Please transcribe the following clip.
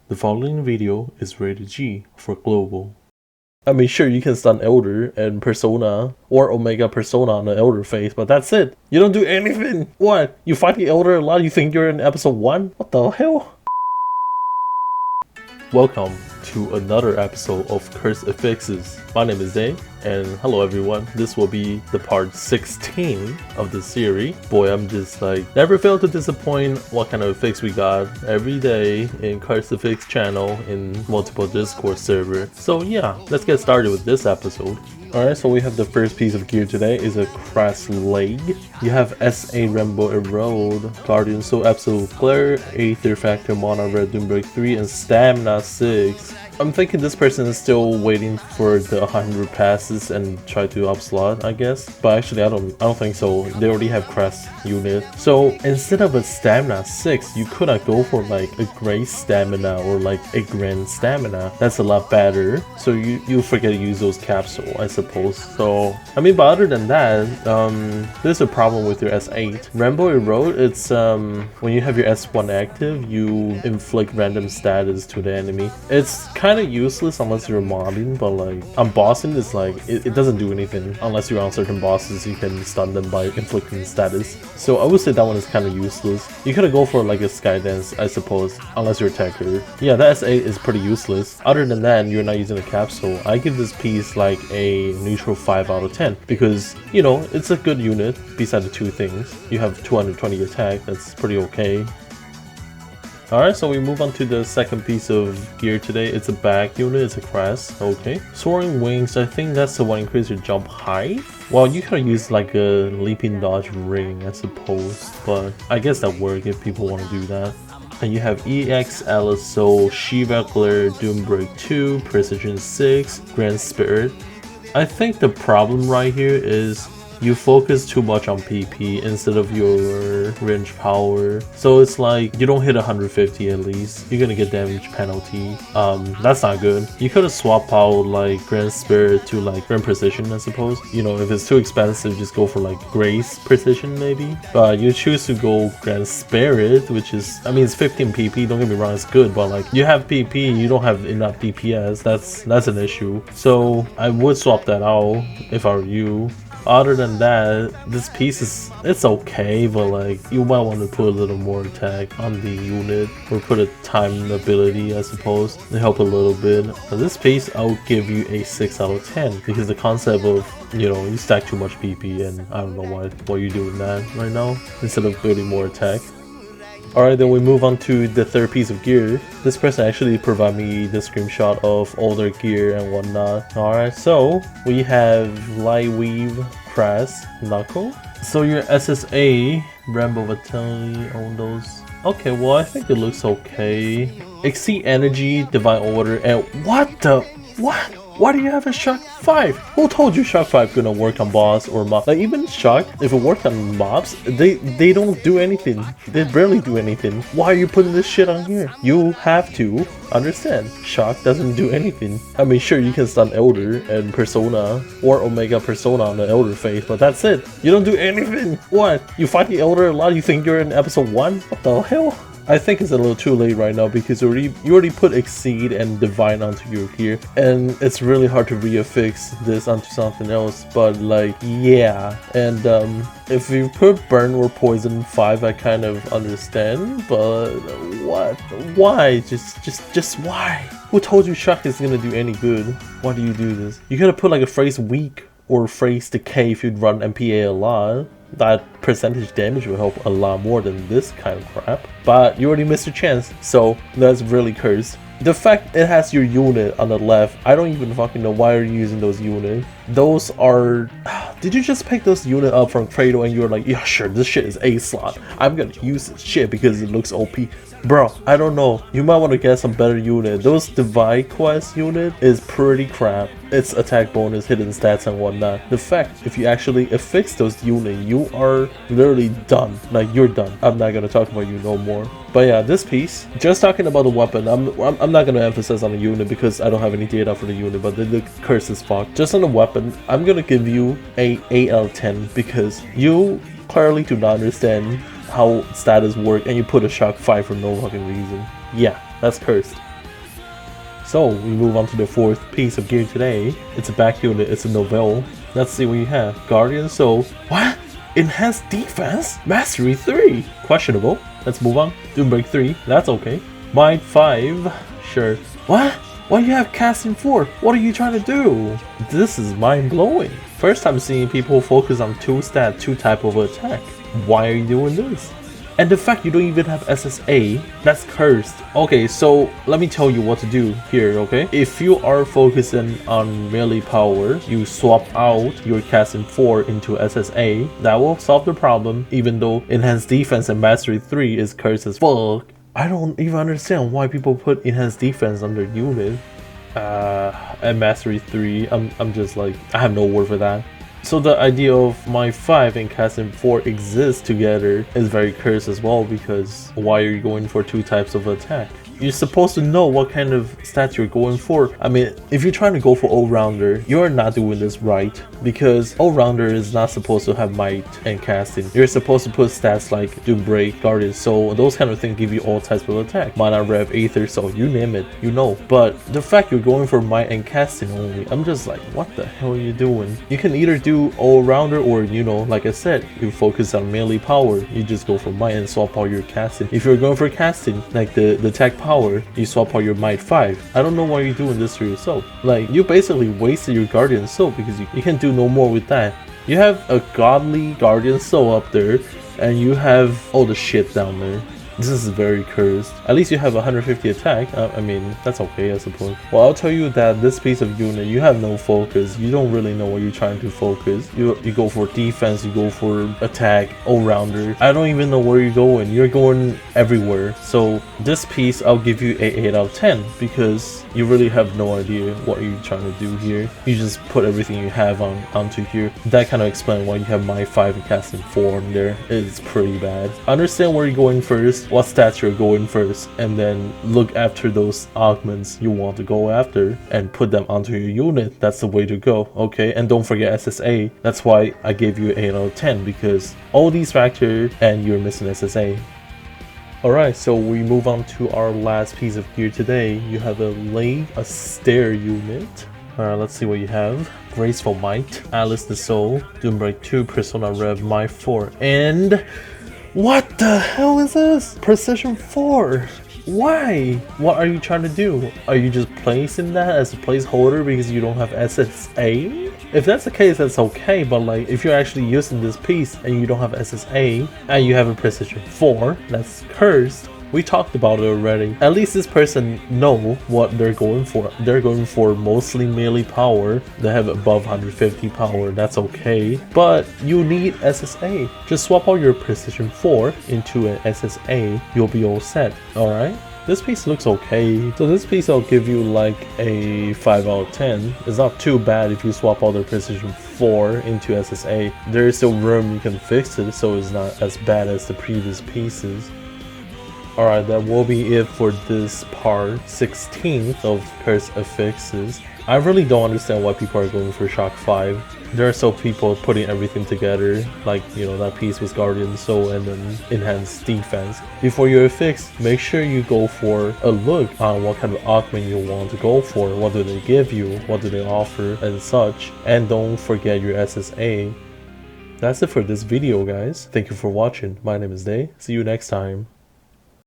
The following video is rated G for global. I mean, sure, you can stun Elder and Persona or Omega Persona on the Elder phase, but that's it. You don't do anything. What? You fight the Elder a lot? You think you're in episode 1? What the hell? Welcome to another episode of Cursed Affixes. My name is Zay, and hello everyone. This will be the part 16 of the series. Boy, I'm just like, never fail to disappoint what kind of affix we got every day in Cursed Affix channel in multiple Discord server. So yeah, let's get started with this episode. Alright, so we have the first piece of gear today is a Crass Leg. You have SA Rainbow Erode, Guardian Soul Absolute Glare, Aether Factor Mana Red Doombreak 3, and Stamina 6. I'm thinking this person is still waiting for the 100 passes and try to upslot, I guess. But actually, I don't think so. They already have Crass unit. So instead of a Stamina 6, you could not go for like a Great Stamina or like a Grand Stamina. That's a lot better. So you forget to use those capsules, I suppose. So I mean, but other than that, there's a problem with your S8. Rainbow Erode, it's when you have your S1 active, you inflict random status to the enemy. It's kind of useless unless you're mobbing, but like on bossing, it's like it doesn't do anything unless you're on certain bosses. You can stun them by inflicting status. So I would say that one is kind of useless. You could go for like a Skydance, I suppose, unless you're a attacker. Yeah, that S8 is pretty useless. Other than that, you're not using a capsule. I give this piece like a neutral 5 out of 10 because, you know, it's a good unit. Besides the two things, you have 220 attack. That's pretty okay. Alright, so we move on to the second piece of gear today. It's a back unit, it's a Crass, okay. Soaring Wings, I think that's the one increase your jump height. Well, you could use like a leaping dodge ring, I suppose, but I guess that works if people want to do that. And you have EX LSO, Shiva Glare, Doombreak 2, Precision 6, Grand Spirit. I think the problem right here is you focus too much on PP instead of your range power. So it's like you don't hit 150 at least. You're gonna get damage penalty. That's not good. You could have swapped out like Grand Spirit to like Grand Precision, I suppose. You know, if it's too expensive, just go for like Grace Precision maybe. But you choose to go Grand Spirit, which is, I mean, it's 15 PP. Don't get me wrong, it's good, but like you have PP, you don't have enough DPS. That's an issue. So I would swap that out if I were you. Other than that, this piece is, it's okay, but like you might want to put a little more attack on the unit or put a time ability, I suppose, to help a little bit. Now this piece, I'll give you a 6 out of 10 because the concept of, you know, you stack too much PP and I don't know why you're doing that right now instead of building more attack. Alright, then we move on to the third piece of gear. This person actually provided me the screenshot of all their gear and whatnot. Alright, so we have Lightweave, Crass, Knuckle. So your SSA, Rainbow Vitality, all those. Okay, well I think it looks okay. Exceed Energy, Divine Order, and what the? What? Why do you have a Shock 5? Who told you Shock 5 gonna work on boss or mob? Like even Shock, if it worked on mobs, they don't do anything. They barely do anything. Why are you putting this shit on here? You have to understand, Shock doesn't do anything. I mean, sure, you can stun Elder and Persona or Omega Persona on the Elder phase, but that's it. You don't do anything. What? You fight the Elder a lot? You think you're in episode 1? What the hell? I think it's a little too late right now because you already put Exceed and Divine onto your gear, and it's really hard to re-affix this onto something else. But like, yeah, and if you put Burn or Poison 5, I kind of understand, but what? Why? Just why? Who told you Shock is gonna do any good? Why do you do this? You gotta put like a phrase weak or phrase decay if you'd run MPA a lot. That percentage damage will help a lot more than this kind of crap. But you already missed your chance, so that's really cursed. The fact it has your unit on the left, I don't even fucking know why you're using those units. Those are... Did you just pick those unit up from Cradle and you were like, yeah sure, this shit is A slot. I'm gonna use this shit because it looks OP. Bro, I don't know. You might want to get some better unit. Those Divine Quest unit is pretty crap. It's attack bonus, hidden stats and whatnot. The fact, if you actually affix those units, you are literally done. Like, you're done. I'm not gonna talk about you no more. But yeah, this piece, just talking about the weapon, I'm not gonna emphasize on the unit because I don't have any data for the unit, but they look cursed as fuck. Just on the weapon, I'm gonna give you a 8 out of 10 because you clearly do not understand how status work and you put a Shock 5 for no fucking reason. Yeah, that's cursed. So we move on to the fourth piece of gear today. It's a back unit, it's a novel. Let's see what you have. Guardian Soul. What? Enhanced defense? Mastery 3. Questionable. Let's move on. Doombreak 3. That's okay. Might 5. Sure. What? Why you have casting 4? What are you trying to do? This is mind-blowing. First time seeing people focus on 2 stat, 2 type of attack. Why are you doing this? And the fact you don't even have SSA, that's cursed. Okay, so let me tell you what to do here, okay? If you are focusing on melee power, you swap out your casting 4 into SSA. That will solve the problem, even though Enhanced Defense and Mastery 3 is cursed as fuck. I don't even understand why people put Enhanced Defense on their unit. And Mastery 3, I'm just like, I have no word for that. So the idea of my 5 and casting 4 exist together is very cursed as well, because why are you going for 2 types of attack? You're supposed to know what kind of stats you're going for. I mean, if you're trying to go for all-rounder, you're not doing this right, because all-rounder is not supposed to have might and casting. You're supposed to put stats like Doombreak, Guardian Soul, those kind of things give you all types of attack. Mana, Rev, Aether, Soul, you name it, you know. But the fact you're going for might and casting only, I'm just like, what the hell are you doing? You can either do all-rounder or, you know, like I said, you focus on melee power. You just go for might and swap out your casting. If you're going for casting, like the attack power, you swap out your might 5. I don't know why you're doing this to yourself. Like, you basically wasted your Guardian Soul because you can do no more with that. You have a godly Guardian Soul up there, and you have all the shit down there. This is very cursed. At least you have 150 attack. I mean, that's okay, I suppose. Well, I'll tell you that this piece of unit, you have no focus. You don't really know what you're trying to focus. You go for defense, you go for attack, all-rounder. I don't even know where you're going. You're going everywhere. So this piece, I'll give you a 8 out of 10, because you really have no idea what you're trying to do here. You just put everything you have onto here. That kind of explains why you have my 5 and casting 4 in there. It's pretty bad. Understand where you're going first, what stats you're going first, and then look after those augments you want to go after and put them onto your unit. That's the way to go, okay? And don't forget SSA. That's why I gave you 8 out of 10, because all these factors and you're missing SSA. Alright, so we move on to our last piece of gear today. You have a stair unit. Alright, let's see what you have. Graceful Might, Alice the Soul, Doombreak 2, Persona Rev, Might 4, and what the hell is this? Precision 4. Why? What are you trying to do? Are you just placing that as a placeholder because you don't have SSA? If that's the case, that's okay, but like, if you're actually using this piece and you don't have SSA and you have a Precision 4, that's cursed. We talked about it already. At least this person know what they're going for. They're going for mostly melee power. They have above 150 power. That's okay. But you need SSA. Just swap out your Precision 4 into an SSA. You'll be all set. Alright? This piece looks okay. So this piece I'll give you like a 5 out of 10. It's not too bad if you swap out the Precision 4 into SSA. There is still room you can fix it, so it's not as bad as the previous pieces. Alright, that will be it for this part 16 of Curse Affixes. I really don't understand why people are going for Shock 5. There are still people putting everything together, like, you know, that piece with Guardian Soul and then Enhanced Defense. Before you affix, make sure you go for a look on what kind of augment you want to go for, what do they give you, what do they offer, and such. And don't forget your SSA. That's it for this video, guys. Thank you for watching. My name is Day. See you next time.